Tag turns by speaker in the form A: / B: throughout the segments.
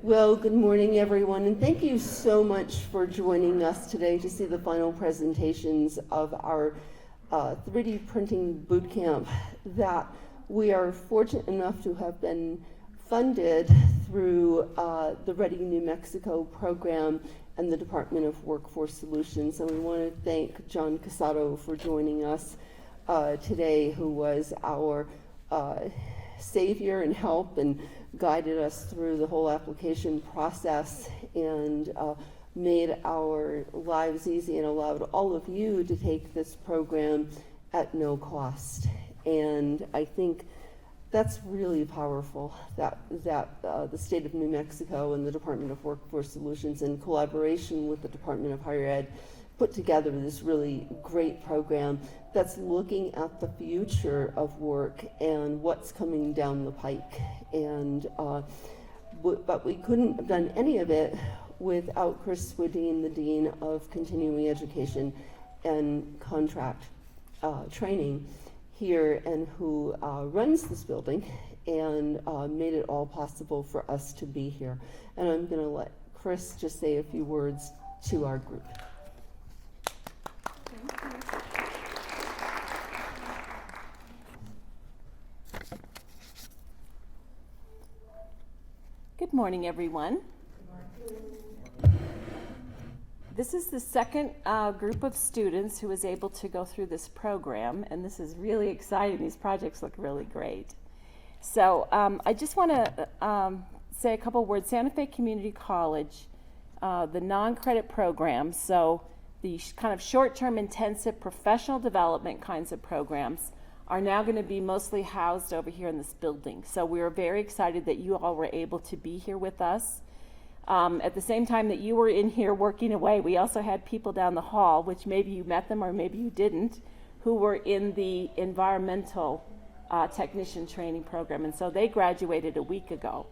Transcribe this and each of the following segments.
A: Well, good morning, everyone, and thank you so much for joining us today to see the final presentations of our 3D printing bootcamp that we are fortunate enough to have been funded through the Ready New Mexico program and the Department of Workforce Solutions. And we want to thank John Casado for joining us today, who was our savior and help and guided us through the whole application process and made our lives easy and allowed all of you to take this program at no cost. And I think that's really powerful, that the state of New Mexico and the Department of Workforce Solutions, in collaboration with the Department of Higher Ed, put together this really great program that's looking at the future of work and what's coming down the pike. And but we couldn't have done any of it without Chris Swedien, the Dean of Continuing Education and Contract Training here, and who runs this building and made it all possible for us to be here. And I'm going to let Chris just say a few words to our group.
B: Good morning, everyone. This is the second group of students who was able to go through this program, and this is really exciting. These projects look really great. So I just want to say a couple words. Santa Fe Community College, the non-credit programs, so the kind of short-term intensive professional development kinds of programs are now going to be mostly housed over here in this building. So we are very excited that you all were able to be here with us. At the same time that you were in here working away, we also had people down the hall, which maybe you met them or maybe you didn't, who were in the environmental technician training program, and so they graduated a week ago.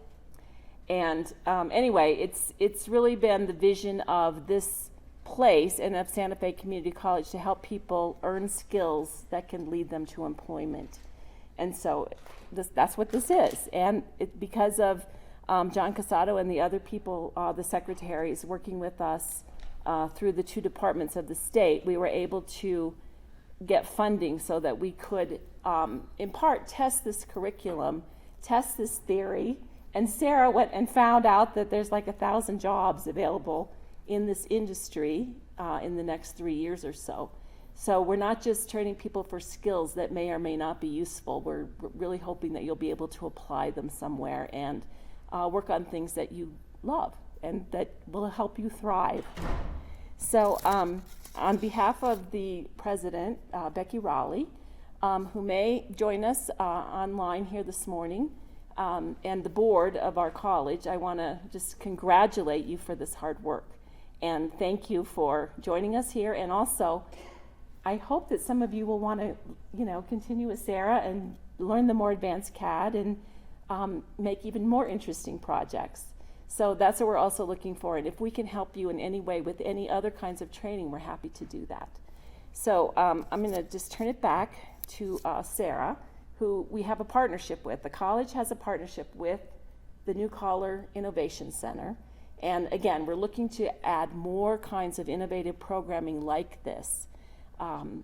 B: And anyway, it's really been the vision of this place and of Santa Fe Community College to help people earn skills that can lead them to employment. And so that's what this is. And because of John Casado and the other people, the secretaries working with us through the two departments of the state, we were able to get funding so that we could, in part, test this curriculum, test this theory. And Sarah went and found out that there's like 1,000 jobs available in this industry in the next 3 years or so. So we're not just training people for skills that may or may not be useful. We're really hoping that you'll be able to apply them somewhere and work on things that you love and that will help you thrive. So on behalf of the president, Becky Raleigh, who may join us online here this morning, and the board of our college, I want to just congratulate you for this hard work. And thank you for joining us here. And also, I hope that some of you will want to, continue with Sarah and learn the more advanced CAD and make even more interesting projects. So that's what we're also looking for. And if we can help you in any way with any other kinds of training, we're happy to do that. So I'm going to just turn it back to Sarah, who we have a partnership with. The college has a partnership with the New Collar Innovation Center. And again, we're looking to add more kinds of innovative programming like this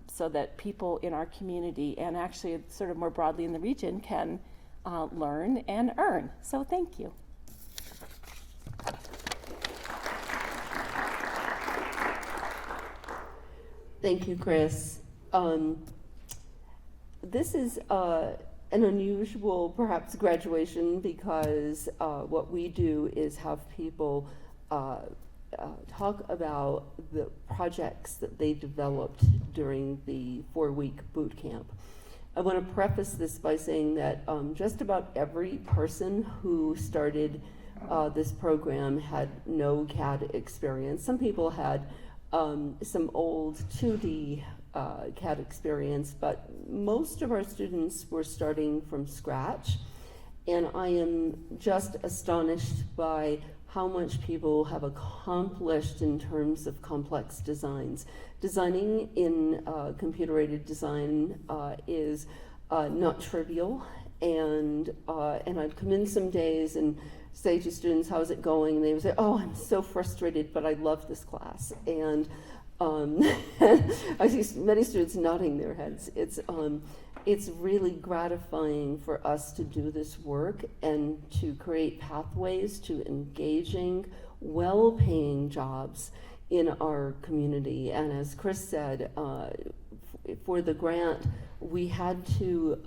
B: so that people in our community and actually sort of more broadly in the region can learn and earn. So thank you.
A: Thank you, Chris. This is an unusual, perhaps, graduation because what we do is have people talk about the projects that they developed during the 4-week boot camp. I want to preface this by saying that just about every person who started this program had no CAD experience. Some people had some old 2D CAD experience, but most of our students were starting from scratch. And I am just astonished by how much people have accomplished in terms of complex designs. Designing in computer-aided design is not trivial. And I'd come in some days and say to students, how's it going? And they would say, oh, I'm so frustrated, but I love this class. And I see many students nodding their heads. It's really gratifying for us to do this work and to create pathways to engaging, well-paying jobs in our community. And as Chris said, for the grant, we had to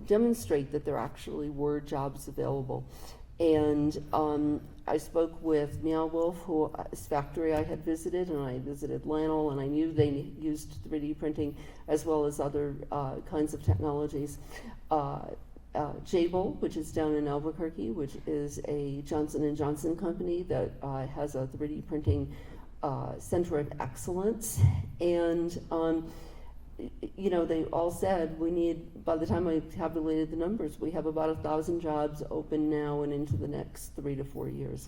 A: demonstrate that there actually were jobs available. And I spoke with Meow Wolf, whose factory I had visited, and I visited Lannel, and I knew they used 3D printing as well as other kinds of technologies. Jabil, which is down in Albuquerque, which is a Johnson & Johnson company that has a 3D printing center of excellence. And you know, they all said we need, by the time I tabulated the numbers, we have about 1,000 jobs open now and into the next 3 to 4 years.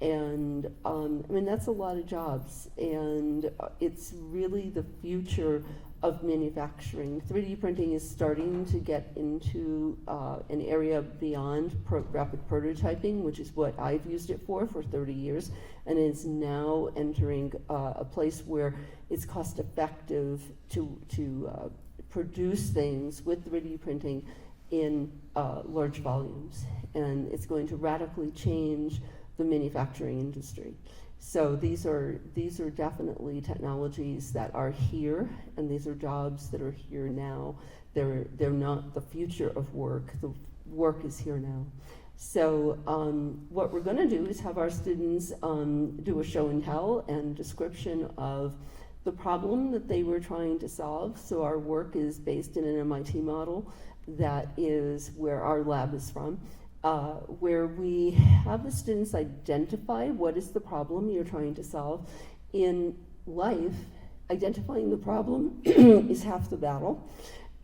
A: And I mean, that's a lot of jobs, and it's really the future of manufacturing. 3D printing is starting to get into an area beyond rapid prototyping, which is what I've used it for 30 years, and is now entering a place where it's cost effective to produce things with 3D printing in large volumes. And it's going to radically change the manufacturing industry. So these are definitely technologies that are here, and these are jobs that are here now. They're not the future of work. The work is here now. So what we're going to do is have our students do a show and tell and description of the problem that they were trying to solve. So our work is based in an MIT model that is where our lab is from. Where we have the students identify what is the problem you're trying to solve. In life, identifying the problem is half the battle,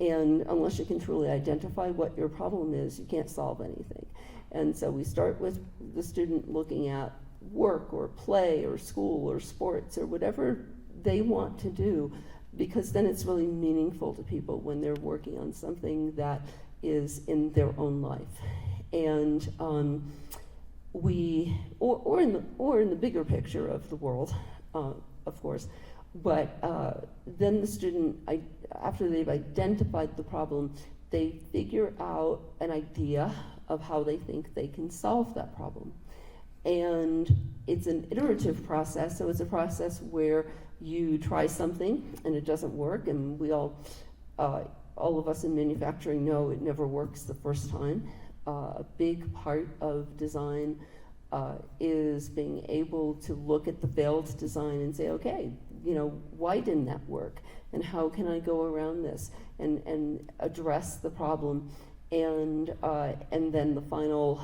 A: and unless you can truly identify what your problem is, you can't solve anything. And so we start with the student looking at work or play or school or sports or whatever they want to do, because then it's really meaningful to people when they're working on something that is in their own life. And or in the bigger picture of the world, of course. But then the student, after they've identified the problem, they figure out an idea of how they think they can solve that problem. And it's an iterative process, so it's a process where you try something and it doesn't work, and we all of us in manufacturing know it never works the first time. A big part of design is being able to look at the failed design and say, okay, you know, why didn't that work? And how can I go around this and address the problem? And then the final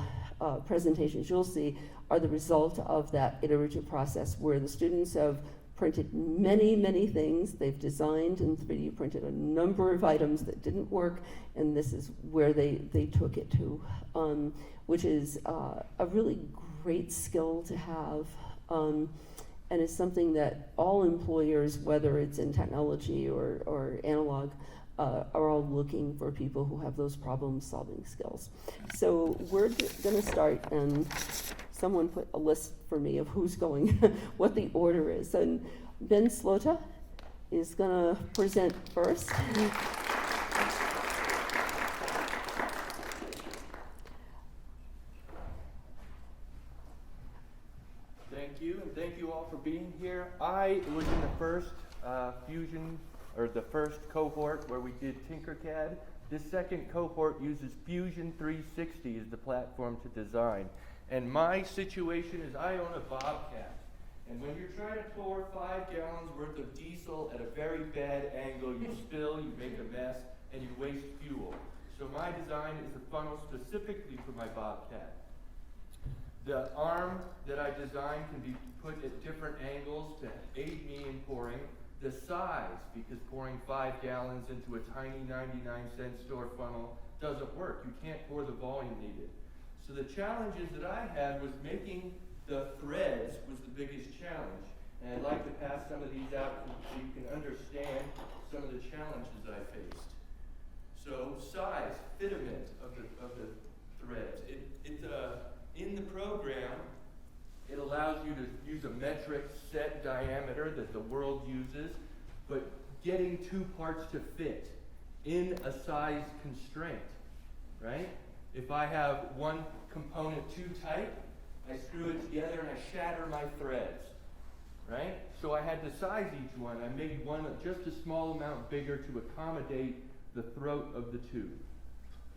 A: presentations you'll see are the result of that iterative process where the students have printed many things. They've designed and 3D printed a number of items that didn't work, and this is where they took it to, which is a really great skill to have, and is something that all employers, whether it's in technology or analog, are all looking for people who have those problem-solving skills. So we're gonna start, and someone put a list for me of who's going, what the order is. And Ben Slota is gonna present first.
C: Thank you, and thank you all for being here. I was in the first Fusion, or the first cohort where we did Tinkercad. This second cohort uses Fusion 360 as the platform to design. And my situation is I own a Bobcat. And when you're trying to pour 5 gallons worth of diesel at a very bad angle, you spill, you make a mess, and you waste fuel. So my design is a funnel specifically for my Bobcat. The arm that I designed can be put at different angles to aid me in pouring. The size, because pouring 5 gallons into a tiny 99-cent store funnel doesn't work. You can't pour the volume needed. So the challenges that I had was making the threads was the biggest challenge. And I'd like to pass some of these out so you can understand some of the challenges I faced. So size. metric set diameter that the world uses, but getting two parts to fit in a size constraint, right? If I have one component too tight, I screw it together and I shatter my threads, right? So I had to size each one. I made one just a small amount bigger to accommodate the throat of the tube.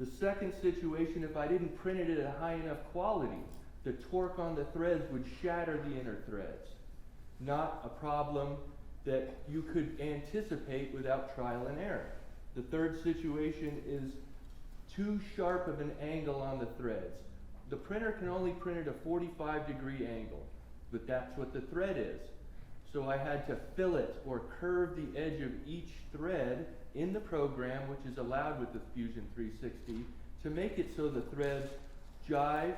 C: The second situation, if I didn't print it at a high enough quality, the torque on the threads would shatter the inner threads. Not a problem that you could anticipate without trial and error. The third situation is too sharp of an angle on the threads. The printer can only print at a 45-degree angle, but that's what the thread is. So I had to fillet or curve the edge of each thread in the program, which is allowed with the Fusion 360, to make it so the threads jived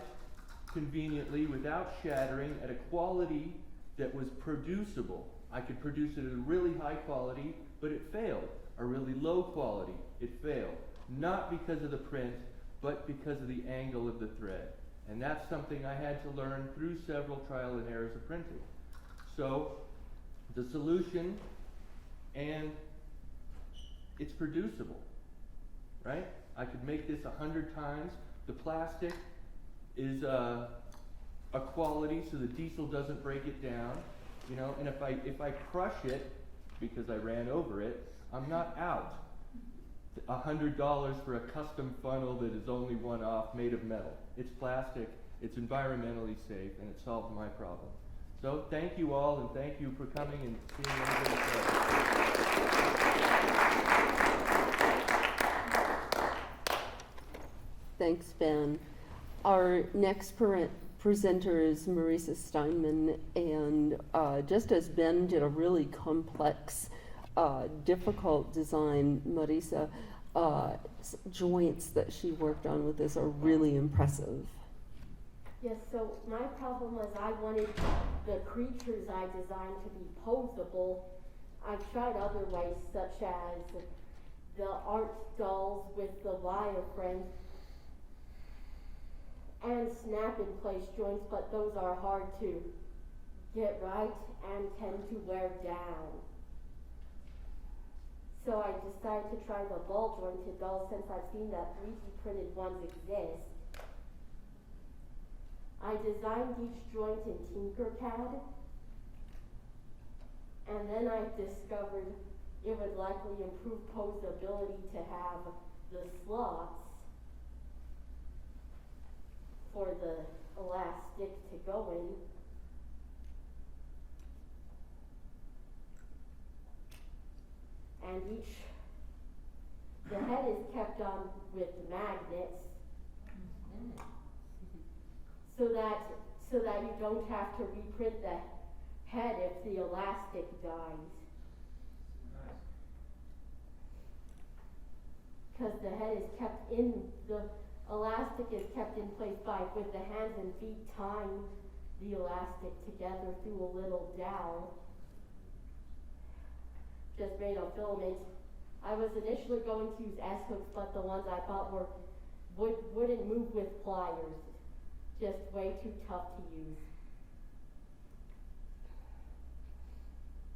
C: conveniently without shattering at a quality that was producible. I could produce it at a really high quality, but it failed. A really low quality, it failed. Not because of the print, but because of the angle of the thread. And that's something I had to learn through several trial and errors of printing. So, the solution, and it's producible, right? I could make this 100 times. The plastic is a quality so the diesel doesn't break it down, you know, and if I crush it because I ran over it, I'm not out $100 for a custom funnel that is only one off made of metal. It's plastic, it's environmentally safe, and it solved my problem. So thank you all, and thank you for coming and seeing everybody play.
A: Thanks, Ben. Our next presenter is Marisa Steinman, and just as Ben did a really complex, difficult design, Marisa, joints that she worked on with this are really impressive.
D: Yes, so my problem was I wanted the creatures I designed to be posable. I've tried other ways, such as the art dolls with the wireframe and snap-in-place joints, but those are hard to get right and tend to wear down. So I decided to try the ball jointed dolls since I've seen that 3D printed ones exist. I designed each joint in Tinkercad, and then I discovered it would likely improve posability to have the slots for the elastic to go in. And the head is kept on with magnets so that you don't have to reprint the head if the elastic dies. Because the head is kept in, the elastic is kept in place with the hands and feet tying the elastic together through a little dowel just made of filament. I was initially going to use S-hooks, but the ones I thought wouldn't move with pliers. Just way too tough to use.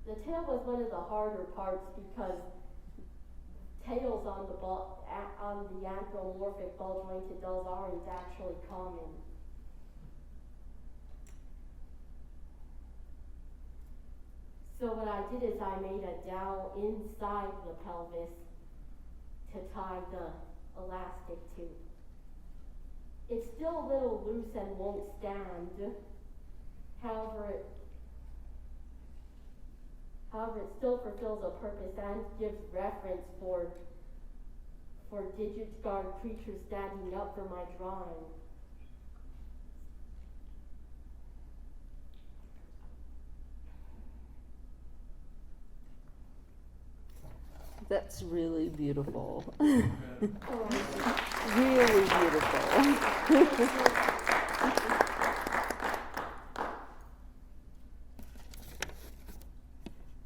D: The tail was one of the harder parts because tails on the anthropomorphic ball jointed dolls aren't actually common. So what I did is I made a dowel inside the pelvis to tie the elastic to. It's still a little loose and won't stand. However, it still fulfills a purpose and gives reference for digit guard creatures standing up for my drawing.
A: That's really beautiful.
D: Oh,
A: Really beautiful.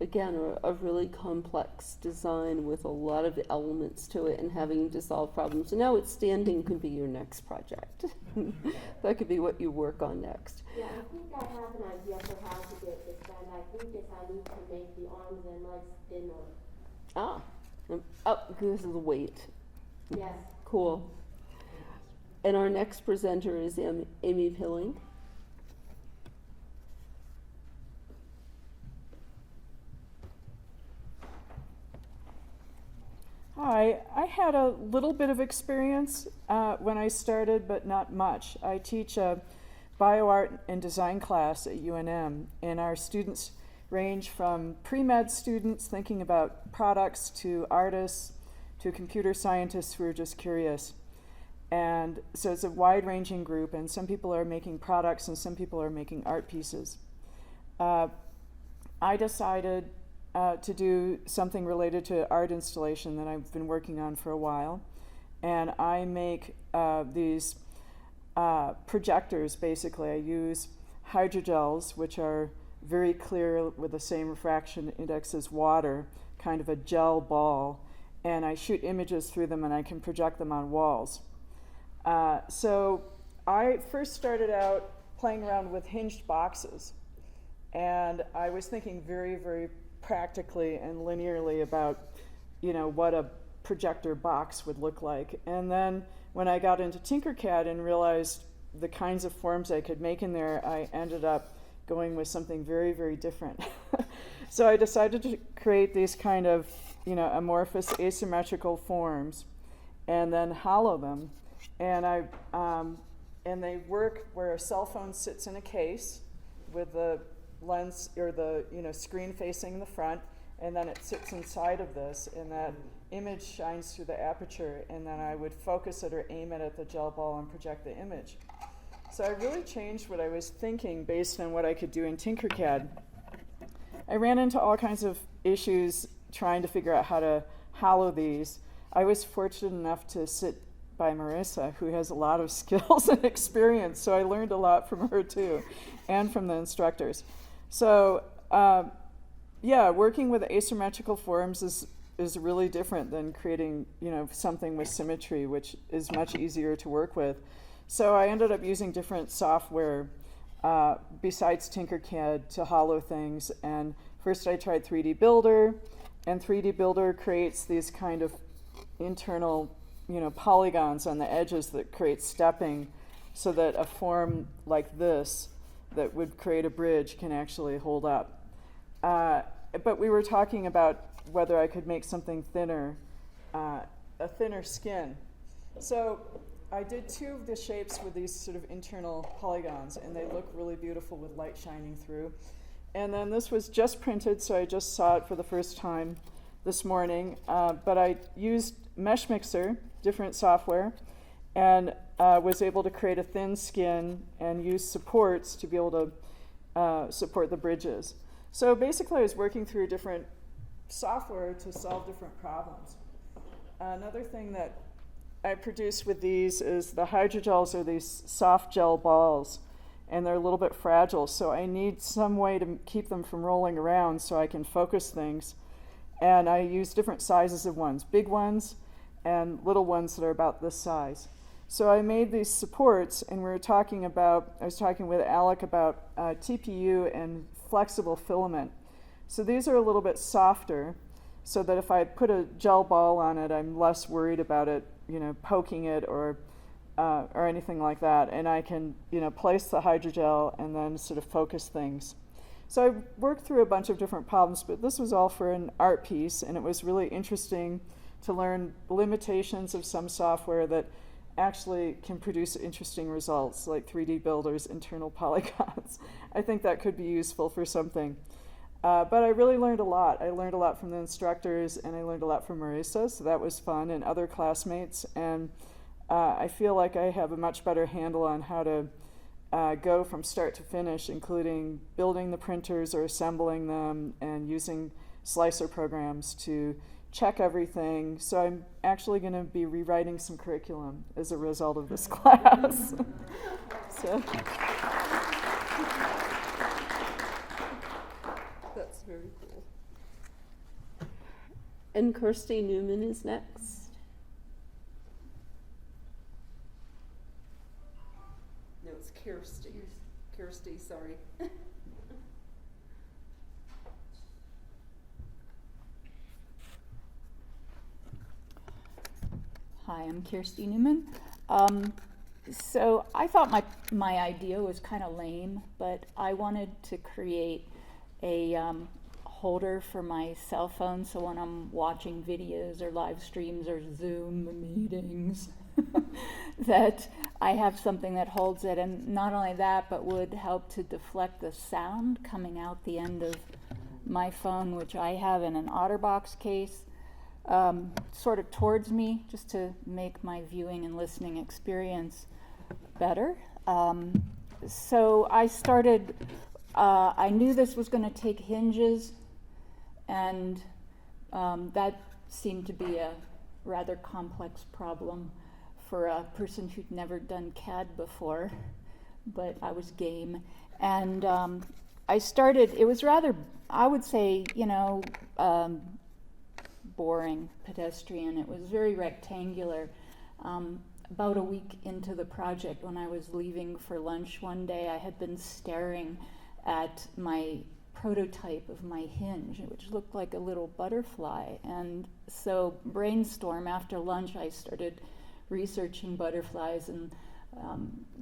A: Again, again, a really complex design with a lot of elements to it and having to solve problems. So now it's standing could be your next project. That could be what you work on next.
D: Yeah, I think I have an idea for how to get this done. I think I need to make the arms and legs thinner.
A: Ah, oh, because of the weight.
D: Yes.
A: Cool. And our next presenter is Amy Pilling.
E: Hi, I had a little bit of experience when I started, but not much. I teach a bioart and design class at UNM, and our students range from pre-med students thinking about products to artists to computer scientists who are just curious. And so it's a wide-ranging group, and some people are making products and some people are making art pieces. I decided to do something related to art installation that I've been working on for a while. And I make these projectors, basically. I use hydrogels, which are very clear with the same refraction index as water, kind of a gel ball. And I shoot images through them and I can project them on walls. So I first started out playing around with hinged boxes. And I was thinking very, very practically and linearly about, what a projector box would look like. And then when I got into Tinkercad and realized the kinds of forms I could make in there, I ended up going with something very, very different. So I decided to create these kind of, amorphous asymmetrical forms and then hollow them. And and they work where a cell phone sits in a case with the lens or the screen facing the front, and then it sits inside of this, and that image shines through the aperture, and then I would focus it or aim it at the gel ball and project the image. So I really changed what I was thinking based on what I could do in Tinkercad. I ran into all kinds of issues trying to figure out how to hollow these. I was fortunate enough to sit by Marisa, who has a lot of skills and experience, so I learned a lot from her too, and from the instructors. So working with asymmetrical forms is really different than creating something with symmetry, which is much easier to work with. So I ended up using different software besides Tinkercad to hollow things. And first I tried 3D Builder, and 3D Builder creates these kind of internal polygons on the edges that create stepping, so that a form like this that would create a bridge can actually hold up. But we were talking about whether I could make something thinner, a thinner skin. So I did two of the shapes with these sort of internal polygons, and they look really beautiful with light shining through. And then this was just printed, so I just saw it for the first time this morning. But I used Mesh Mixer, different software, and was able to create a thin skin and use supports to be able to support the bridges. So basically I was working through different software to solve different problems. Another thing that I produced with these is the hydrogels are these soft gel balls, and they're a little bit fragile, so I need some way to keep them from rolling around so I can focus things. And I use different sizes of ones, big ones and little ones that are about this size. So I made these supports, and I was talking with Alec about TPU and flexible filament. So these are a little bit softer, so that if I put a gel ball on it, I'm less worried about it, poking it or anything like that. And I can, place the hydrogel and then sort of focus things. So I worked through a bunch of different problems, but this was all for an art piece, and it was really interesting to learn limitations of some software that actually can produce interesting results, like 3D Builder's internal polygons. I think that could be useful for something. But I really learned a lot. I learned a lot from the instructors, and I learned a lot from Marisa, so that was fun, and other classmates. And I feel like I have a much better handle on how to go from start to finish, including building the printers or assembling them and using slicer programs to check everything. So I'm actually going to be rewriting some curriculum as a result of this class. So that's very cool.
A: And Kirsty Newman is next.
F: No, it's Kirsty. Kirsty, sorry.
G: Hi, I'm Kirsty Newman. So I thought my idea was kind of lame, but I wanted to create a holder for my cell phone, so when I'm watching videos or live streams or Zoom meetings, that I have something that holds it. And not only that, but would help to deflect the sound coming out the end of my phone, which I have in an OtterBox case, sort of towards me, just to make my viewing and listening experience better. So I started, I knew this was going to take hinges, and that seemed to be a rather complex problem for a person who'd never done CAD before, but I was game. And I started, it was rather, I would say, boring, pedestrian. It was very rectangular. About a week into the project, when I was leaving for lunch one day, I had been staring at my prototype of my hinge, which looked like a little butterfly. And so brainstorm, after lunch, I started researching butterflies and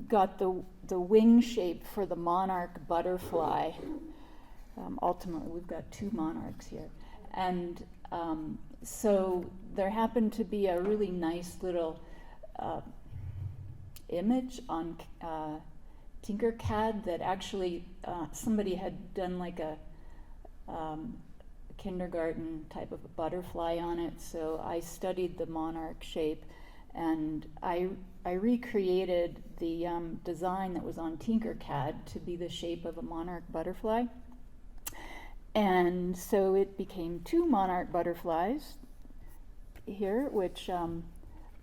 G: got the wing shape for the monarch butterfly. Ultimately, we've got two monarchs here. And so there happened to be a really nice little image on Tinkercad that actually somebody had done like a kindergarten type of a butterfly on it. So I studied the monarch shape, and I recreated the design that was on Tinkercad to be the shape of a monarch butterfly. And so it became two monarch butterflies here, which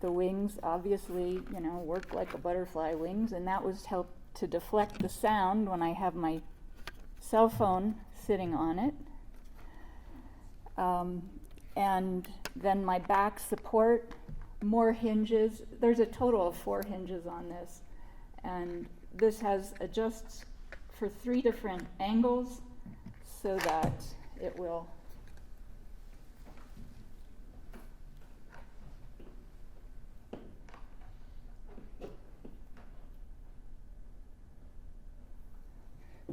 G: the wings obviously, work like a butterfly wings, and that was helped to deflect the sound when I have my cell phone sitting on it. And then my back support, more hinges. There's a total of 4 hinges on this, and this has adjusts for 3 different angles so that it will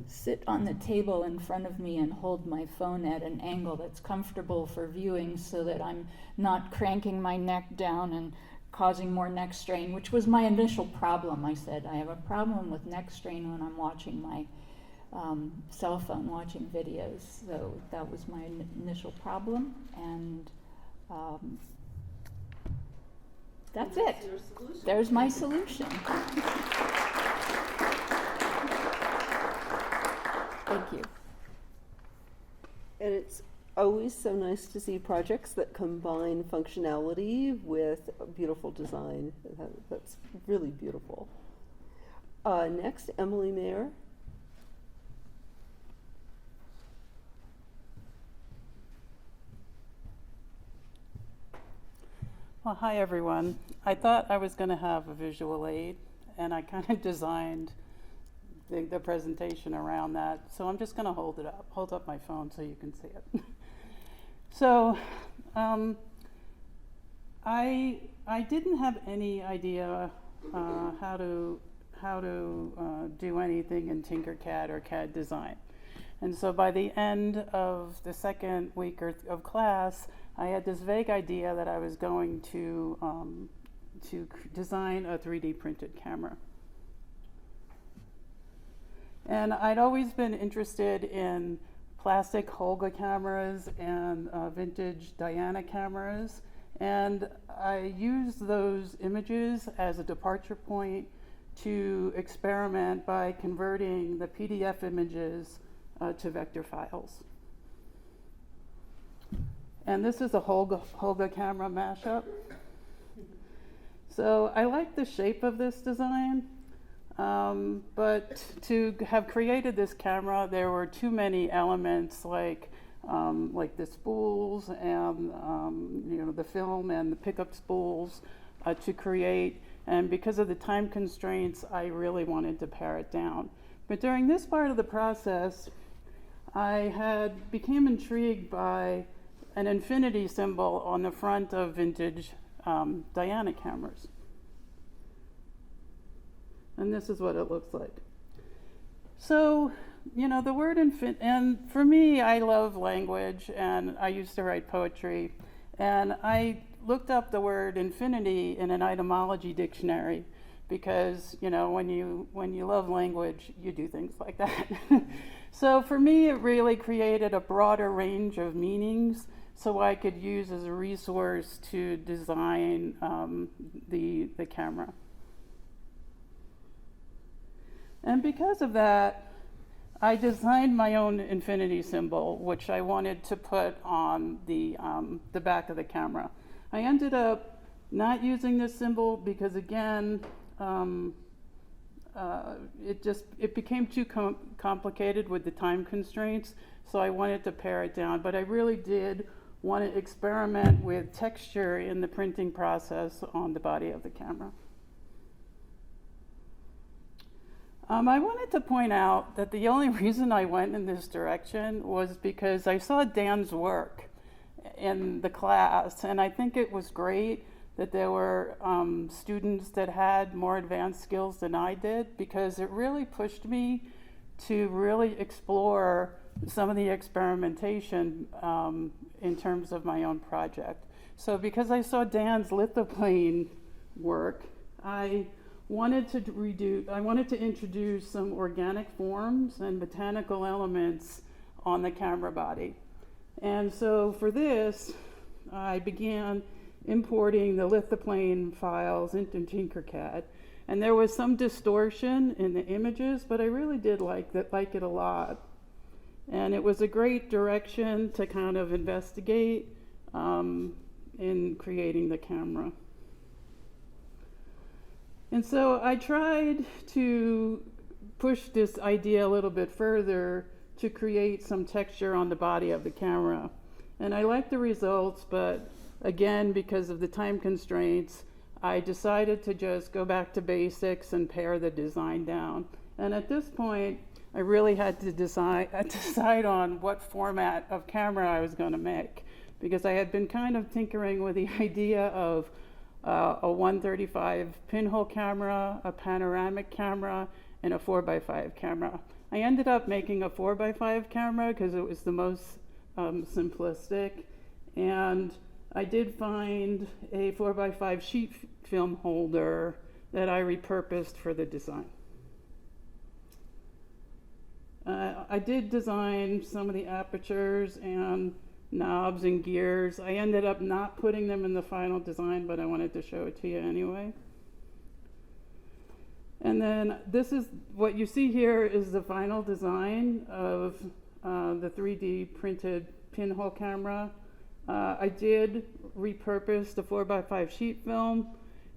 G: sit on the table in front of me and hold my phone at an angle that's comfortable for viewing, so that I'm not cranking my neck down and causing more neck strain, which was my initial problem. I said, I have a problem with neck strain when I'm watching my cell phone, watching videos. So that was my initial problem, and that's it.
F: Your solution.
G: There's my solution. Thank you.
A: And it's always so nice to see projects that combine functionality with beautiful design. That's really beautiful. Next, Emily Mayer.
H: Well, hi everyone. I thought I was going to have a visual aid, and I kind of designed the presentation around that. So I'm just going to hold up my phone so you can see it. So I didn't have any idea how to do anything in Tinkercad or CAD design. And so by the end of the second week of class, I had this vague idea that I was going to design a 3D printed camera. And I'd always been interested in plastic Holga cameras and vintage Diana cameras. And I used those images as a departure point to experiment by converting the PDF images to vector files. And this is a Holga camera mashup. So I like the shape of this design, but to have created this camera, there were too many elements like like the spools and the film and the pickup spools to create. And because of the time constraints, I really wanted to pare it down. But during this part of the process, I became intrigued by an infinity symbol on the front of vintage Diana cameras. And this is what it looks like. So, the word and for me, I love language, and I used to write poetry, and I looked up the word infinity in an etymology dictionary, because when you love language, you do things like that. So for me, it really created a broader range of meanings, so I could use as a resource to design the camera. And because of that, I designed my own infinity symbol, which I wanted to put on the back of the camera. I ended up not using this symbol because, again, it became too complicated with the time constraints, so I wanted to pare it down. But I really did want to experiment with texture in the printing process on the body of the camera. I wanted to point out that the only reason I went in this direction was because I saw Dan's work in the class, and I think it was great that there were students that had more advanced skills than I did, because it really pushed me to really explore some of the experimentation in terms of my own project. So because I saw Dan's lithoplane work, I wanted to introduce some organic forms and botanical elements on the camera body. And so for this, I began importing the lithoplane files into Tinkercad. And there was some distortion in the images, but I really did like it a lot. And it was a great direction to kind of investigate in creating the camera. And so I tried to push this idea a little bit further to create some texture on the body of the camera. And I liked the results, but again, because of the time constraints, I decided to just go back to basics and pare the design down. And at this point, I really had to decide on what format of camera I was going to make, because I had been kind of tinkering with the idea of a 135 pinhole camera, a panoramic camera, and a 4x5 camera. I ended up making a 4x5 camera because it was the most simplistic, and I did find a 4x5 sheet film holder that I repurposed for the design. I did design some of the apertures and knobs and gears. I ended up not putting them in the final design, but I wanted to show it to you anyway. And then this is what you see here is the final design of the 3D printed pinhole camera. I did repurpose the 4x5 sheet film,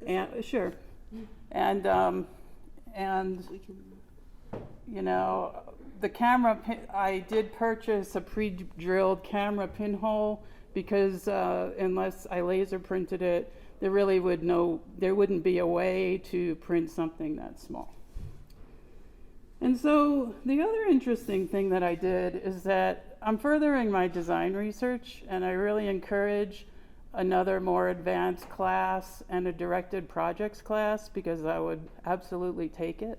H: and sure, and the camera, I did purchase a pre-drilled camera pinhole because unless I laser printed it, there wouldn't be a way to print something that small. And so the other interesting thing that I did is that I'm furthering my design research, and I really encourage another more advanced class and a directed projects class, because I would absolutely take it.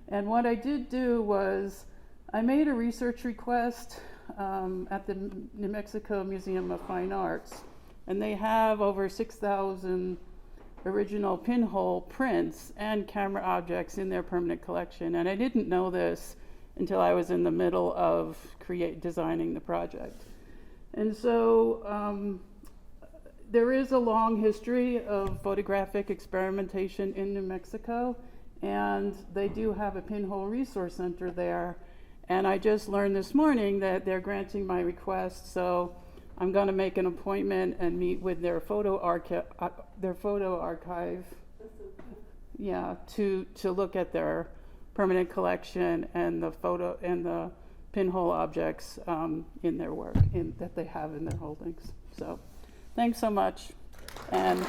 H: And what I did do was I made a research request at the New Mexico Museum of Fine Arts, and they have over 6,000 original pinhole prints and camera objects in their permanent collection. And I didn't know this until I was in the middle of designing the project. And so there is a long history of photographic experimentation in New Mexico, and they do have a pinhole resource center there. And I just learned this morning that they're granting my request, so I'm going to make an appointment and meet with their photo archive, yeah, to look at their permanent collection and the pinhole objects in their work that they have in their holdings. So thanks so much. And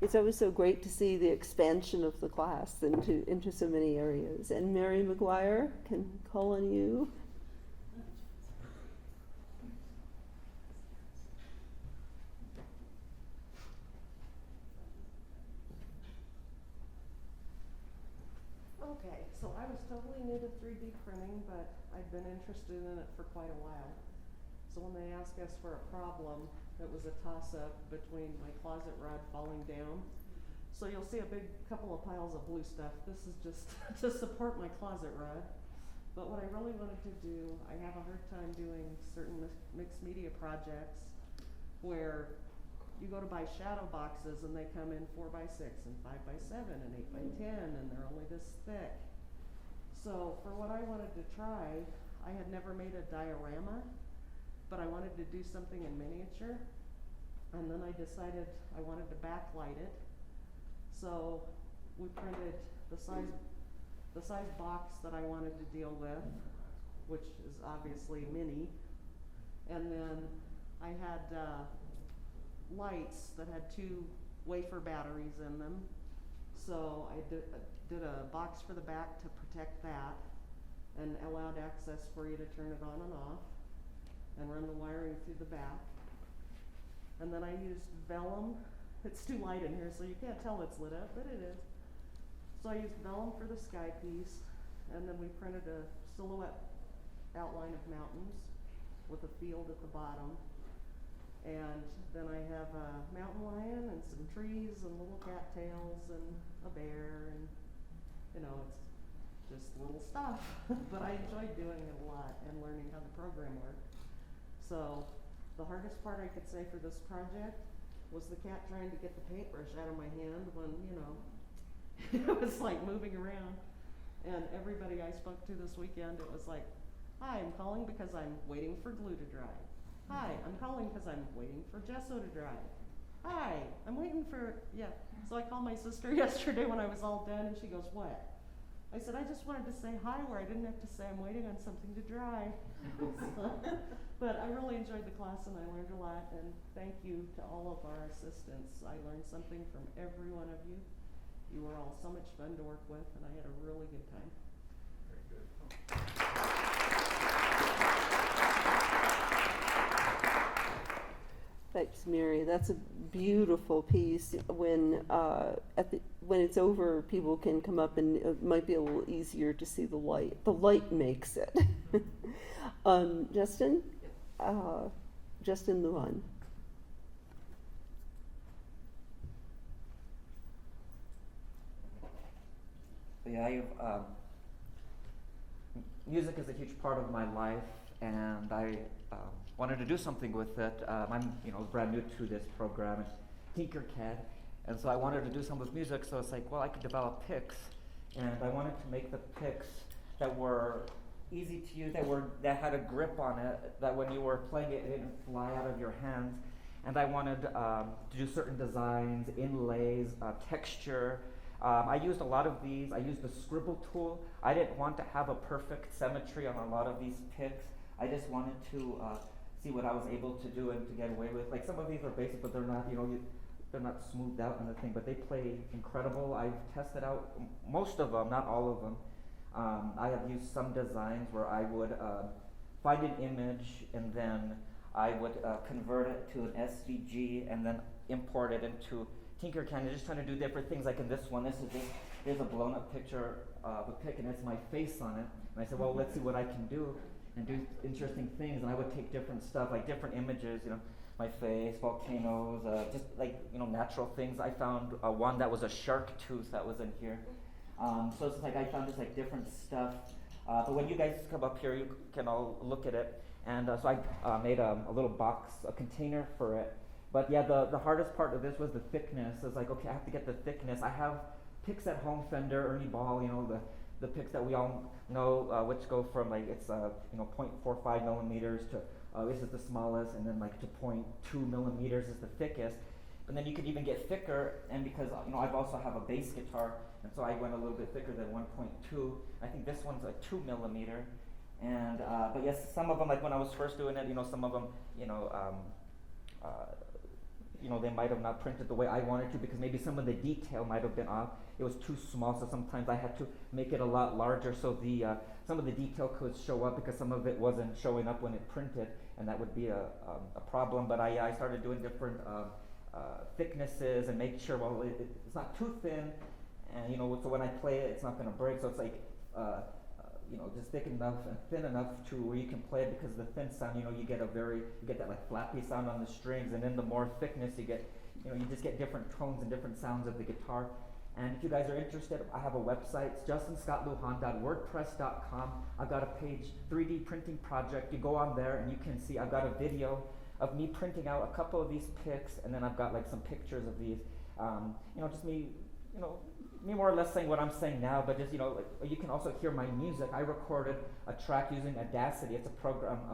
A: It's always so great to see the expansion of the class into so many areas. And Mary McGuire, can call on you.
F: Okay, so I was totally new to 3D printing, but I've been interested in it for quite a while. So when they asked us for a problem, it was a toss-up between my closet rod falling down. So you'll see a big couple of piles of blue stuff. This is just to support my closet rod. But what I really wanted to do, I have a hard time doing certain mixed media projects where you go to buy shadow boxes and they come in 4x6 and 5x7 and 8x10 and they're only this thick. So for what I wanted to try, I had never made a diorama, but I wanted to do something in miniature. And then I decided I wanted to backlight it. So we printed the size box that I wanted to deal with, which is obviously mini. And then I had lights that had 2 wafer batteries in them. So I did a box for the back to protect that and allowed access for you to turn it on and off and run the wiring through the back. And then I used vellum. It's too light in here, so you can't tell it's lit up, but it is. So I used vellum for the sky piece, and then we printed a silhouette outline of mountains with a field at the bottom. And then I have a mountain lion and some trees and little cattails and a bear, and you know, it's just little stuff. But I enjoyed doing it a lot and learning how the program worked. So the hardest part I could say for this project was the cat trying to get the paintbrush out of my hand when, you know, it was like moving around. And everybody I spoke to this weekend, it was like, hi, I'm calling because I'm waiting for glue to dry. Hi, I'm calling because I'm waiting for gesso to dry. Hi, I'm waiting for, yeah. So I called my sister yesterday when I was all done and she goes, what? I said, I just wanted to say hi where I didn't have to say I'm waiting on something to dry. But I really enjoyed the class and I learned a lot, and thank you to all of our assistants. I learned something from every one of you. You were all so much fun to work with and I had a really good time.
C: Very good.
A: Thanks, Mary. That's a beautiful piece. When when it's over, people can come up and it might be a little easier to see the light. The light makes it. Justin? Justin Luan.
I: Yeah, music is a huge part of my life, and I wanted to do something with it. I'm brand new to this program, Tinkercad, and so I wanted to do something with music. So it's like, well, I could develop picks, and I wanted to make the picks that were easy to use, that had a grip on it, that when you were playing it, it didn't fly out of your hands. And I wanted to do certain designs, inlays, texture. I used a lot of these. I used the scribble tool. I didn't want to have a perfect symmetry on a lot of these picks. I just wanted to see what I was able to do and to get away with. Like some of these are basic, but they're not, they're not smoothed out on the thing, but they play incredible. I've tested out most of them, not all of them. I have used some designs where I would find an image and then I would convert it to an SVG and then import it into Tinkercad, and just trying to do different things. Like in this one, here's a blown up picture of a pic and it's my face on it. And I said, well, let's see what I can do and do interesting things. And I would take different stuff, like different images, my face, volcanoes, just like, natural things. I found one that was a shark tooth that was in here. So it's like I found just like different stuff. But when you guys come up here, you can all look at it. And so I made a little box, a container for it. But yeah, the hardest part of this was the thickness. It's like, okay, I have to get the thickness. I have picks at home, Fender, Ernie Ball, the picks that we all know, which go from like, it's 0.45 millimeters to, this is the smallest, and then like to 0.2 millimeters is the thickest. but then you could even get thicker, and because I've also have a bass guitar, and so I went a little bit thicker than 1.2. I think this one's a 2 millimeter, and but yes, some of them, like when I was first doing it, some of them, they might have not printed the way I wanted to, because maybe some of the detail might have been off. It was too small, so sometimes I had to make it a lot larger, so the some of the detail could show up because some of it wasn't showing up when it printed, and that would be a problem. But I started doing different thicknesses and make sure, it's not too thin, and so when I play it, it's not going to break. So it's like just thick enough and thin enough to where you can play it, because the thin sound, you get that like flappy sound on the strings, and then the more thickness you get, you just get different tones and different sounds of the guitar. And if you guys are interested, I have a website. It's justinscottlujan.wordpress.com. I've got a page, 3D printing project. You go on there and you can see I've got a video of me printing out a couple of these pics, and then I've got like some pictures of these. Just me, me more or less saying what I'm saying now, but just, you can also hear my music. I recorded a track using Audacity. It's a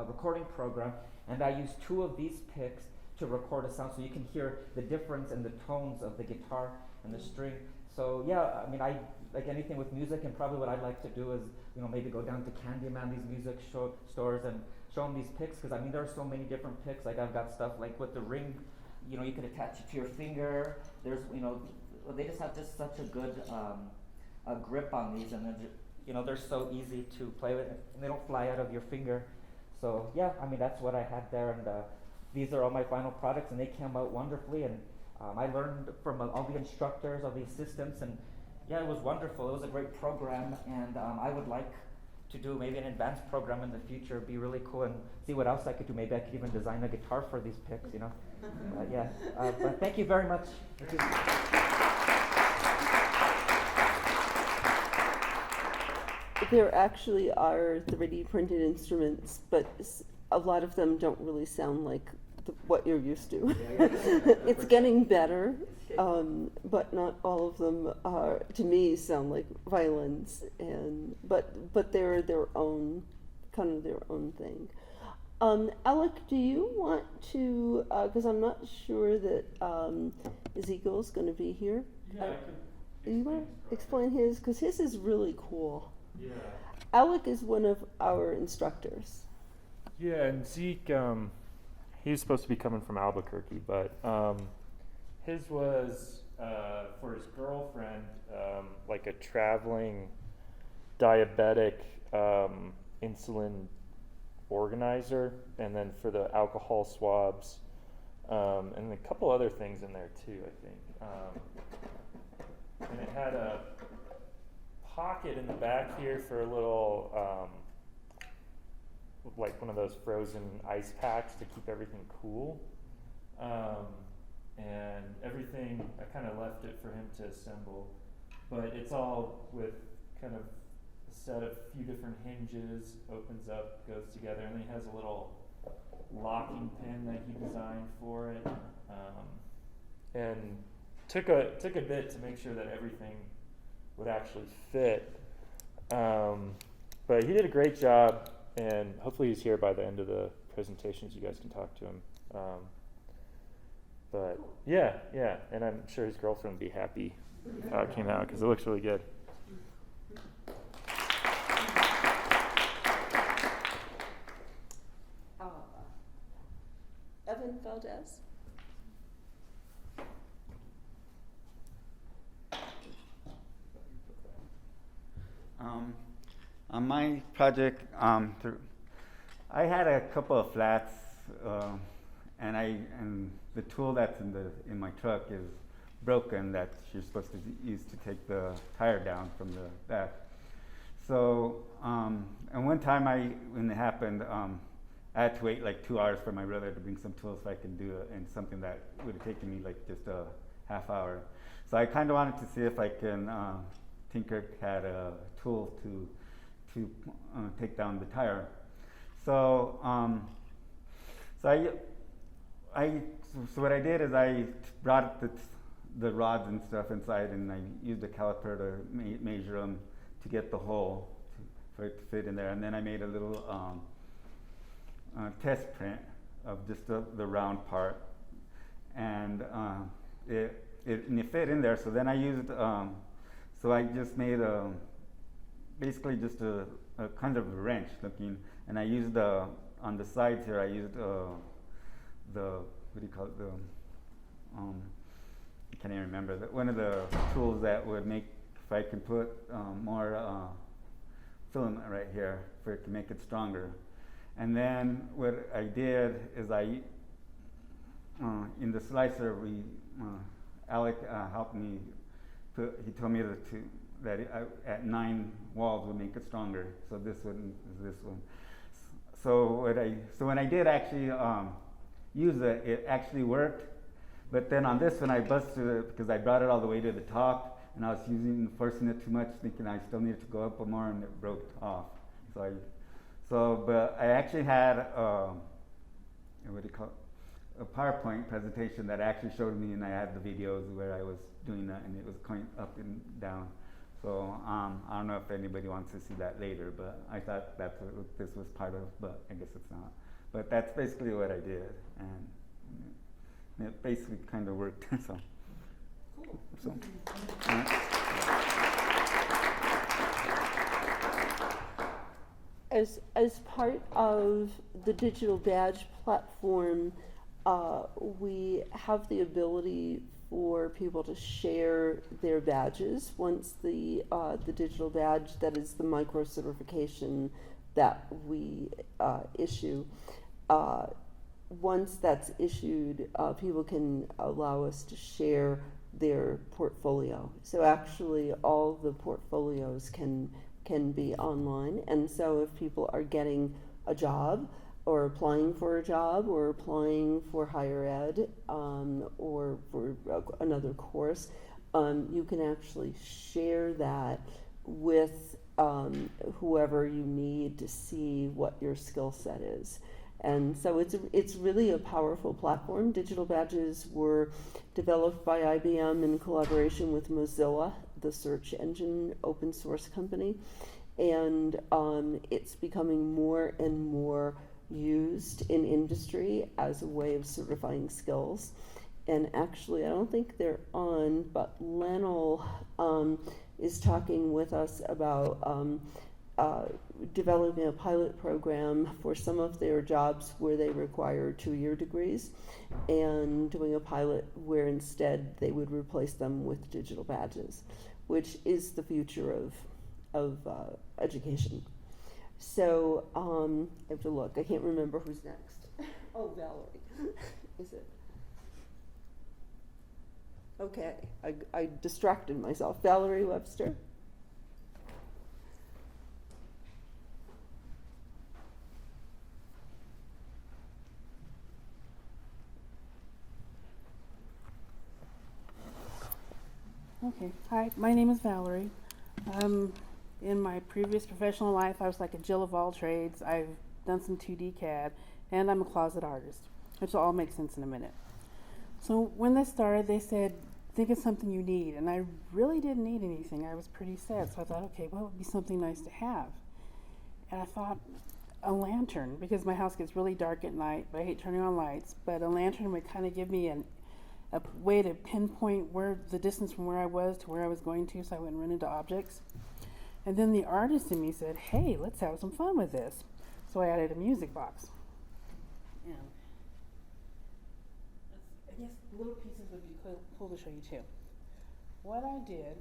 I: recording program, and I used 2 of these pics to record a sound, so you can hear the difference in the tones of the guitar and the string. So yeah, I like anything with music, and probably what I'd like to do is, maybe go down to Candyman, these music stores, and show them these picks, because there are so many different picks. Like I've got stuff like with the ring, you could attach it to your finger. There's, they just have such a good grip on these, and then they're so easy to play with, and they don't fly out of your finger. So yeah, that's what I had there, and these are all my final products, and they came out wonderfully, and I learned from all the instructors, all the assistants, and yeah, it was wonderful. It was a great program, and I would like to do maybe an advanced program in the future. It'd be really cool, and see what else I could do. Maybe I could even design a guitar for these picks, but thank you very much.
A: There actually are 3D printed instruments, but a lot of them don't really sound like what you're used to. It's getting better, but not all of them to me sound like violins, but they're their own thing. Alec, do you want to? Because I'm not sure that Ezekiel's going to be here.
C: Yeah, I can.
A: You want to explain his? Because his is really cool.
C: Yeah.
A: Alec is one of our instructors.
J: Yeah, and Zeke, he's supposed to be coming from Albuquerque, but his was for his girlfriend, like a traveling diabetic insulin organizer, and then for the alcohol swabs, and a couple other things in there too, I think. And it had a pocket in the back here for a little, like one of those frozen ice packs to keep everything cool. And everything, I kind of left it for him to assemble, but it's all with kind of a set of few different hinges, opens up, goes together, and then he has a little locking pin that he designed for it, and took a bit to make sure that everything would actually fit, but he did a great job, and hopefully he's here by the end of the presentation so you guys can talk to him. But yeah, and I'm sure his girlfriend would be happy how it came out, because it looks really good.
A: Evan Valdez.
K: On my project, I had a couple of flats, and the tool that's in my truck is broken, that you're supposed to use to take the tire down from the back. So, and one time when it happened, I had to wait like 2 hours for my brother to bring some tools so I can do it, and something that would have taken me like just a half hour. So I kind of wanted to see if I can Tinkercad a tool to take down the tire. So so what I did is I brought the rods and stuff inside, and I used a caliper to measure them to get the hole for it to fit in there, and then I made a little test print of just the round part, and and it fit in there. So then I used, so I just made basically just a kind of a wrench looking, and I used on the sides here, I used the, what do you call it, the, I can't even remember, one of the tools that would make, if I can put more filament right here for it to make it stronger. And then what I did is in the slicer, Alec helped me, he told me that at 9 walls would make it stronger. So this one is this one. So when I did actually use it actually worked. But then on this one, I busted it because I brought it all the way to the top, and I was forcing it too much, thinking I still needed to go up more, and it broke off. But I actually had what do you call it? A PowerPoint presentation that actually showed me, and I had the videos where I was doing that, and it was going up and down. So I don't know if anybody wants to see that later, but I thought that's what this was part of, but I guess it's not. But that's basically what I did, and it basically kind of worked. So. Cool. So.
A: As part of the digital badge platform, we have the ability for people to share their badges once the digital badge, that is the micro certification that we issue. Once that's issued, people can allow us to share their portfolio. So actually all the portfolios can be online, and so if people are getting a job or applying for a job or applying for higher ed or for another course, you can actually share that with whoever you need to see what your skill set is. And so it's really a powerful platform. Digital badges were developed by IBM in collaboration with Mozilla, the search engine open source company. And it's becoming more and more used in industry as a way of certifying skills. And actually, I don't think they're on, but Lennell is talking with us about developing a pilot program for some of their jobs where they require 2-year degrees, and doing a pilot where instead they would replace them with digital badges, which is the future of education. So I have to look. I can't remember who's next. Oh, Valerie. Is it? Okay, I distracted myself. Valerie Webster.
H: Okay, hi, my name is Valerie. In my previous professional life, I was like a Jill of all trades. I've done some 2D CAD, and I'm a closet artist, which will all make sense in a minute. So when this started, they said, think of something you need, and I really didn't need anything. I was pretty sad, so I thought, okay, what would be something nice to have? And I thought, a lantern, because my house gets really dark at night, but I hate turning on lights, but a lantern would kind of give me a way to pinpoint where the distance from where I was to where I was going to, so I wouldn't run into objects. And then the artist in me said, hey, let's have some fun with this. So I added a music box. And I guess little pieces would be cool to show you too. What I did,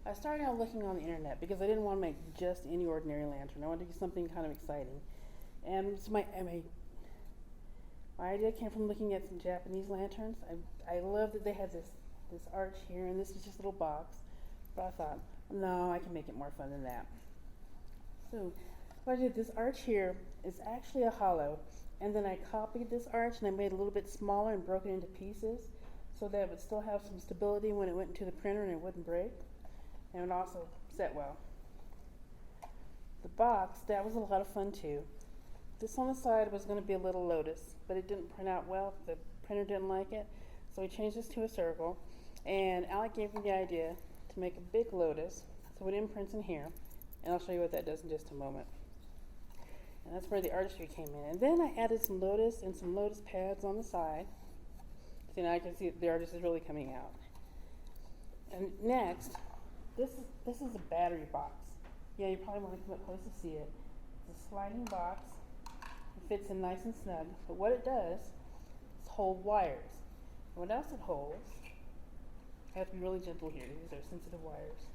H: I started out looking on the internet because I didn't want to make just any ordinary lantern. I wanted to do something kind of exciting. And so my idea came from looking at some Japanese lanterns. I love that they had this arch here, and this is just a little box. But I thought, no, I can make it more fun than that. So what I did, this arch here is actually a hollow, and then I copied this arch and I made it a little bit smaller and broke it into pieces so that it would still have some stability when it went into the printer and it wouldn't break, and it would also set well. The box, that was a lot of fun too. This on the side was going to be a little lotus, but it didn't print out well. The printer didn't like it, so we changed this to a circle, and Alec gave me the idea to make a big lotus, so it imprints in here, and I'll show you what that does in just a moment. And that's where the artistry came in. And then I added some lotus and some lotus pads on the side See, now I can see the artist is really coming out. And next, this is a battery box. Yeah, you probably want to come up close to see it. It's a sliding box. It fits in nice and snug. But what it does is hold wires. And what else it holds, I have to be really gentle here. These are sensitive wires.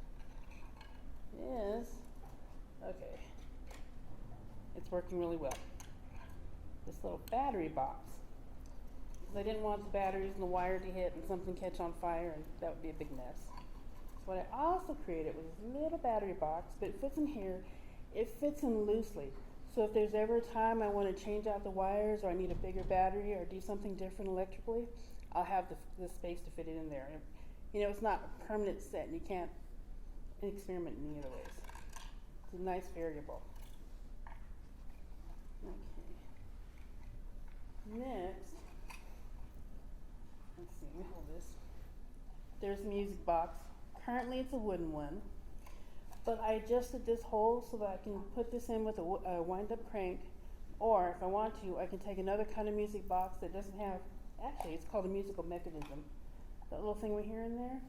H: Okay. It's working really well. This little battery box. Because I didn't want the batteries and the wire to hit and something catch on fire, and that would be a big mess. So what I also created was this little battery box, but it fits in here. It fits in loosely. So if there's ever a time I want to change out the wires, or I need a bigger battery, or do something different electrically, I'll have the space to fit it in there. And, you know, it's not a permanent set, and you can't experiment in any other ways. It's a nice variable. Okay. Next, let's see, let me hold this. There's a music box. Currently it's a wooden one, but I adjusted this hole so that I can put this in with a wind-up crank, or if I want to, I can take another kind of music box that doesn't have, actually it's called a musical mechanism. That little thing we hear in there.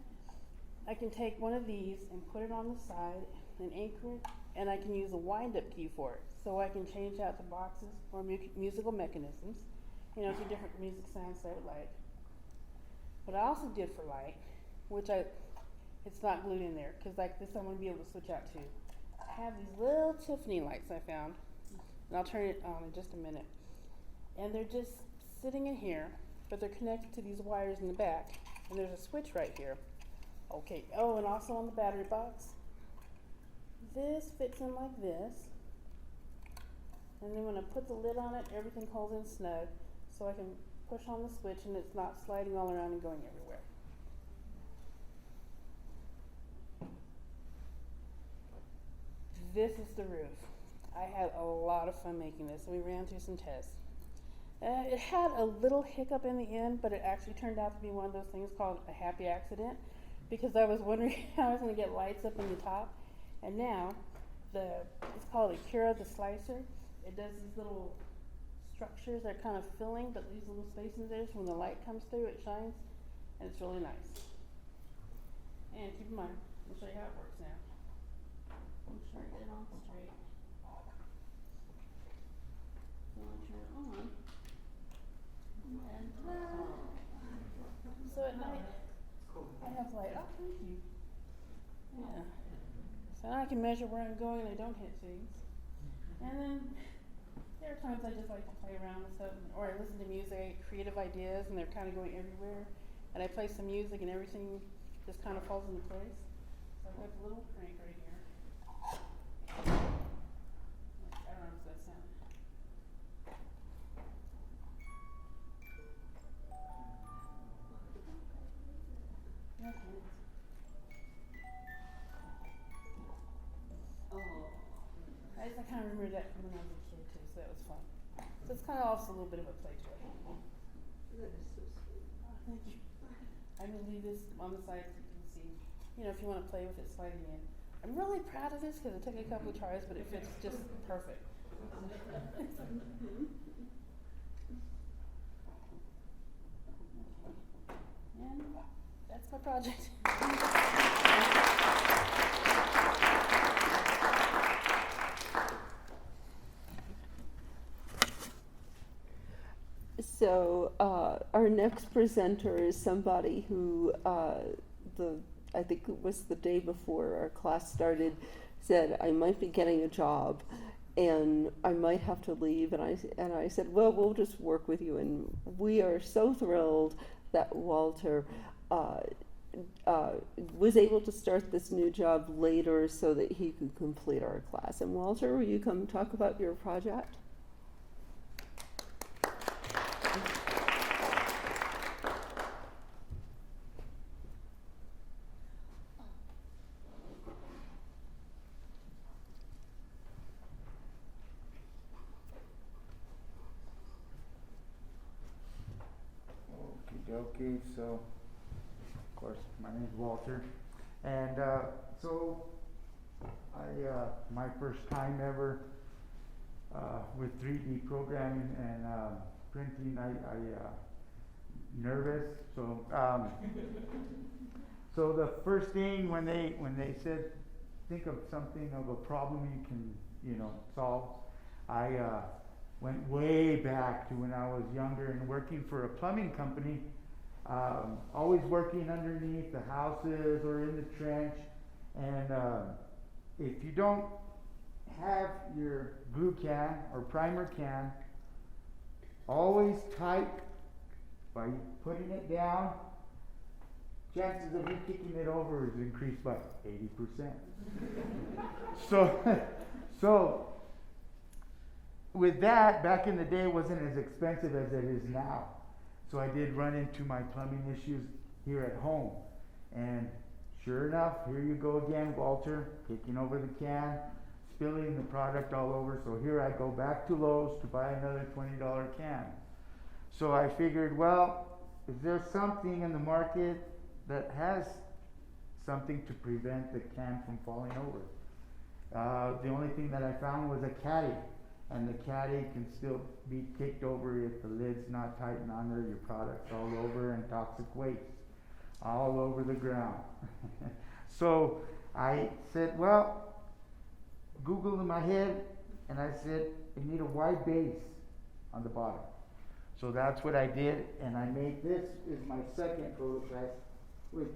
H: I can take one of these and put it on the side and anchor it, and I can use a wind-up key for it. So I can change out the boxes or musical mechanisms, you know, to different music sounds that I would like. What I also did for light, which it's not glued in there, because like this I'm going to be able to switch out to. I have these little Tiffany lights I found, and I'll turn it on in just a minute. And they're just sitting in here, but they're connected to these wires in the back, and there's a switch right here. Okay, oh, and also on the battery box, this fits in like this, and then when I put the lid on it, everything holds in snug, so I can push on the switch and it's not sliding all around and going everywhere. This is the roof. I had a lot of fun making this, and we ran through some tests. It had a little hiccup in the end, but it actually turned out to be one of those things called a happy accident, because I was wondering how I was going to get lights up in the top. And now, it's called a Cura the Slicer. It does these little structures that are kind of filling, but leaves a little space in there, so when the light comes through, it shines, and it's really nice. And keep in mind, I'll show you how it works now. I'm sure I get it on straight. So I'll turn it on, and then ta-da! So at night, I have light. Oh, thank you. Yeah. So now I can measure where I'm going and I don't hit things. And then there are times I just like to play around with stuff, or I listen to music, creative ideas, and they're kind of going everywhere. And I play some music and everything just kind of falls into place. So I've got the little crank right here. I don't know if that sounds. Okay. I kind of remember that from when I was a kid too, so that was fun. So it's kind of also a little bit of a play toy. That is so sweet. Oh, thank you. I'm going to leave this on the side so you can see, you know, if you want to play with it sliding in. I'm really proud of this because it took a couple of tries, but it fits just perfect. And that's my project.
A: So our next presenter is somebody who I think it was the day before our class started, said I might be getting a job and I might have to leave, and I said, well, we'll just work with you, and we are so thrilled that Walter was able to start this new job later so that he could complete our class. And Walter, will you come talk about your project?
L: Okay, so of course my name is Walter, and so my first time ever with 3D programming and printing, nervous. So, so the first thing when they said, think of something of a problem you can, solve, I went way back to when I was younger and working for a plumbing company, always working underneath the houses or in the trench. And if you don't have your glue can or primer can always tight by putting it down, chances of you kicking it over is increased by 80%. So with that, back in the day, it wasn't as expensive as it is now. So I did run into my plumbing issues here at home. And sure enough, here you go again, Walter, kicking over the can, spilling the product all over. So here I go back to Lowe's to buy another $20 can. So I figured, well, is there something in the market that has something to prevent the can from falling over? The only thing that I found was a caddy. And the caddy can still be kicked over if the lid's not tightened on there. Your product's all over and toxic waste all over the ground. So I said, well, Googled in my head, and I said, I need a wide base on the bottom. So that's what I did, and I made this is my second prototype, which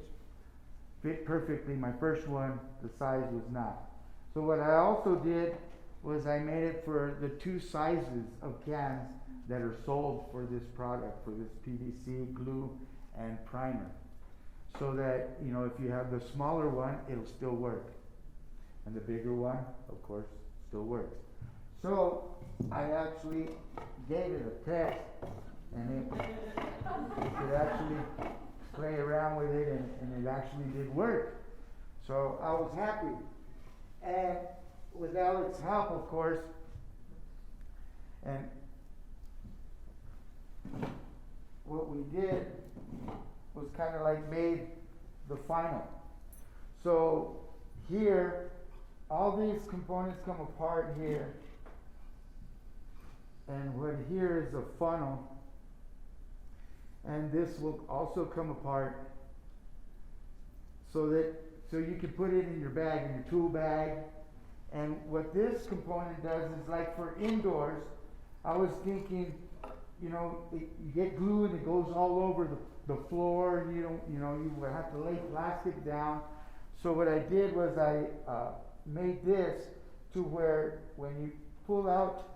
L: fit perfectly. My first one, the size was not. So what I also did was I made it for the two sizes of cans that are sold for this product, for this PVC, glue, and primer. So that, if you have the smaller one, it'll still work. And the bigger one, of course, still works. So I actually gave it a test, and it could actually play around with it, and it actually did work. So I was happy. And with Alex's help, of course, and what we did was kind of like made the final. So here, all these components come apart here, and what here is a funnel, and this will also come apart so you can put it in your bag, in your tool bag. And what this component does is, like for indoors, I was thinking, you get glue and it goes all over the floor, and you would have to lay plastic down. So what I did was I made this to where when you pull out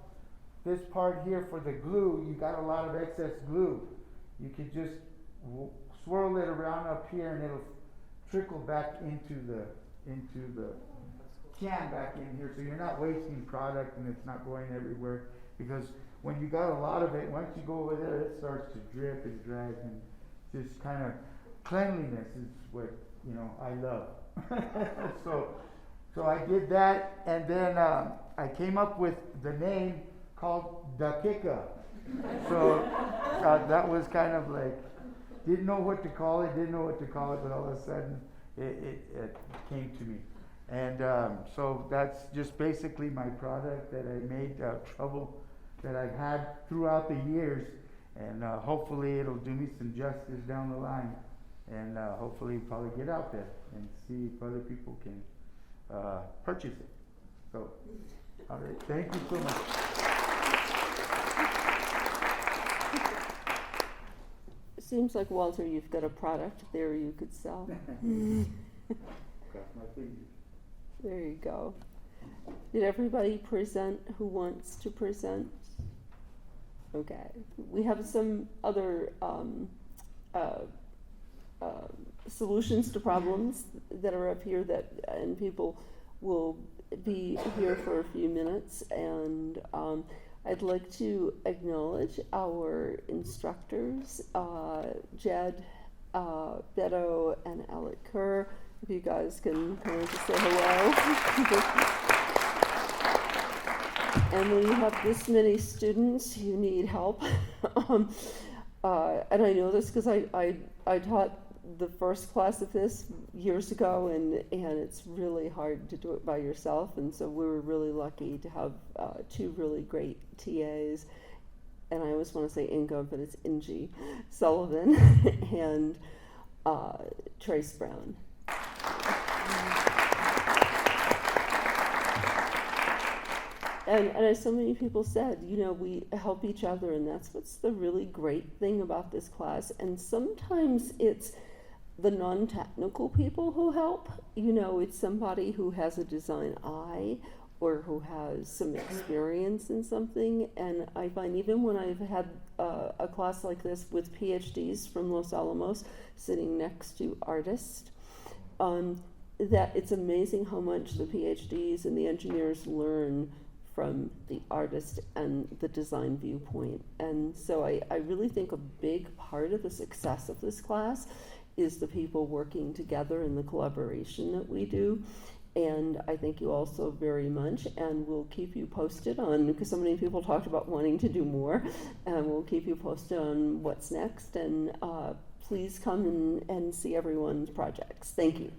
L: this part here for the glue, you got a lot of excess glue. You could just swirl it around up here, and it'll trickle back into the can back in here, so you're not wasting product and it's not going everywhere, because when you got a lot of it, once you go over there, it starts to drip and drag, and just kind of cleanliness is what I love. so I did that, and then I came up with the name called Da Kika. So that was kind of like, didn't know what to call it, but all of a sudden it came to me. And so that's just basically my product that I made, trouble that I've had throughout the years, and hopefully it'll do me some justice down the line, and hopefully probably get out there and see if other people can purchase it. So, all right, thank you so much.
A: Seems like, Walter, you've got a product there you could sell.
L: Cross my fingers.
A: There you go. Did everybody present who wants to present? Okay. We have some other solutions to problems that are up here and people will be here for a few minutes, and I'd like to acknowledge our instructors, Jed, Beto, and Alec Kerr. If you guys can come and just say hello. And when you have this many students, you need help. And I know this because I taught the first class of this years ago, and it's really hard to do it by yourself. And so we were really lucky to have two really great TAs. and I always want to say Inga, but it's Ingie Sullivan, and Trace Brown. And as so many people said, you know, we help each other, and that's what's the really great thing about this class. And sometimes it's the non-technical people who help. You know, it's somebody who has a design eye or who has some experience in something. And I find even when I've had a class like this with PhDs from Los Alamos sitting next to artists, that it's amazing how much the PhDs and the engineers learn from the artist and the design viewpoint. And so I really think a big part of the success of this class is the people working together and the collaboration that we do. And I thank you all so very much, and we'll keep you posted on, because so many people talked about wanting to do more, and we'll keep you posted on what's next. And please come and see everyone's projects. Thank you.